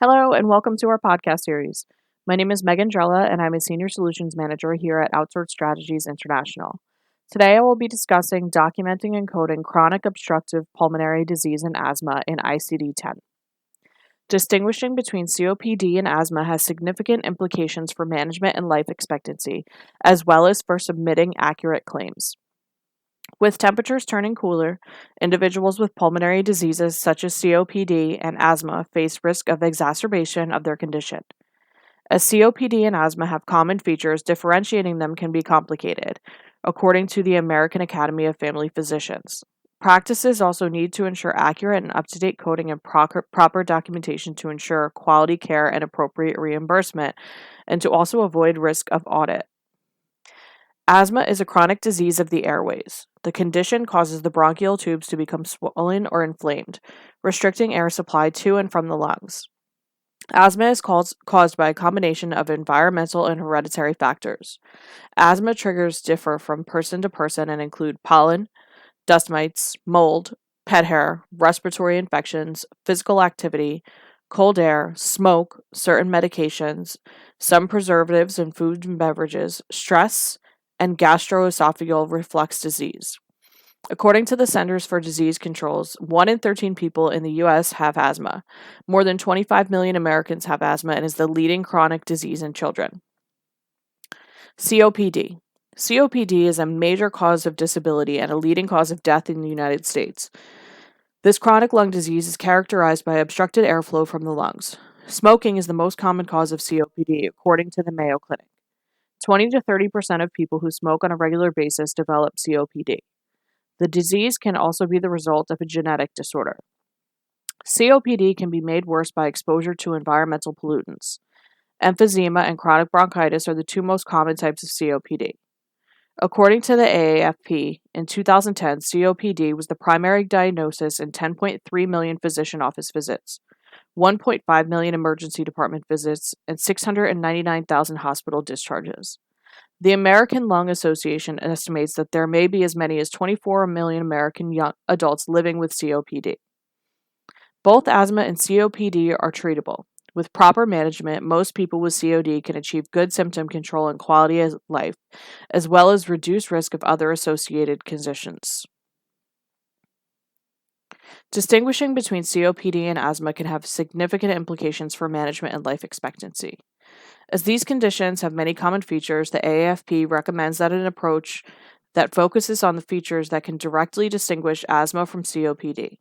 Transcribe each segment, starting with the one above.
Hello, and welcome to our podcast series. My name is Meghann Drella, and I'm a Senior Solutions Manager here at Outsource Strategies International. Today, I will be discussing documenting and coding chronic obstructive pulmonary disease and asthma in ICD-10. Distinguishing between COPD and asthma has significant implications for management and life expectancy, as well as for submitting accurate claims. With temperatures turning cooler, individuals with pulmonary diseases such as COPD and asthma face risk of exacerbation of their condition. As COPD and asthma have common features, differentiating them can be complicated, according to the American Academy of Family Physicians. Practices also need to ensure accurate and up-to-date coding and proper documentation to ensure quality care and appropriate reimbursement, and to also avoid risk of audit. Asthma is a chronic disease of the airways. The condition causes the bronchial tubes to become swollen or inflamed, restricting air supply to and from the lungs. Asthma is caused by a combination of environmental and hereditary factors. Asthma triggers differ from person to person and include pollen, dust mites, mold, pet hair, respiratory infections, physical activity, cold air, smoke, certain medications, some preservatives in food and beverages, stress, and gastroesophageal reflux disease. According to the Centers for Disease Control's, 1 in 13 people in the U.S. have asthma. More than 25 million Americans have asthma and is the leading chronic disease in children. COPD. COPD is a major cause of disability and a leading cause of death in the United States. This chronic lung disease is characterized by obstructed airflow from the lungs. Smoking is the most common cause of COPD, according to the Mayo Clinic. 20 to 30% of people who smoke on a regular basis develop COPD. The disease can also be the result of a genetic disorder. COPD can be made worse by exposure to environmental pollutants. Emphysema and chronic bronchitis are the two most common types of COPD. According to the AAFP, in 2010, COPD was the primary diagnosis in 10.3 million physician office visits, 1.5 million emergency department visits, and 699,000 hospital discharges. The American Lung Association estimates that there may be as many as 24 million American young adults living with COPD. Both asthma and COPD are treatable. With proper management, most people with COPD can achieve good symptom control and quality of life, as well as reduce risk of other associated conditions. Distinguishing between COPD and asthma can have significant implications for management and life expectancy. As these conditions have many common features, the AAFP recommends that an approach that focuses on the features that can directly distinguish asthma from COPD.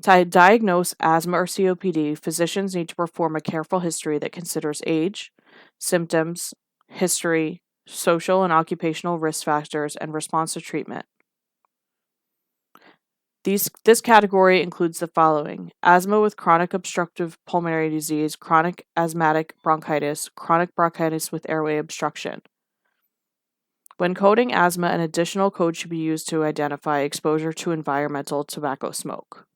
To diagnose asthma or COPD, physicians need to perform a careful history that considers age, symptoms, history, social and occupational risk factors, and response to treatment. This category includes the following: asthma with chronic obstructive pulmonary disease, chronic asthmatic bronchitis, chronic bronchitis with airway obstruction. When coding asthma, an additional code should be used to identify exposure to environmental tobacco smoke.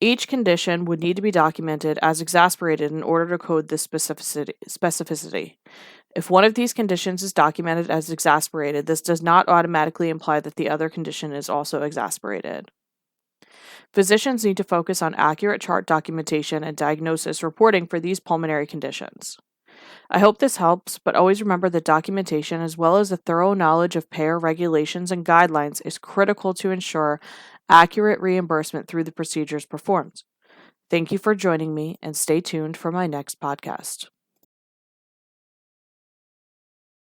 Each condition would need to be documented as exacerbated in order to code this specificity. If one of these conditions is documented as exacerbated, this does not automatically imply that the other condition is also exacerbated. Physicians need to focus on accurate chart documentation and diagnosis reporting for these pulmonary conditions. I hope this helps, but always remember that documentation, as well as a thorough knowledge of payer regulations and guidelines, is critical to ensure accurate reimbursement through the procedures performed. Thank you for joining me, and stay tuned for my next podcast.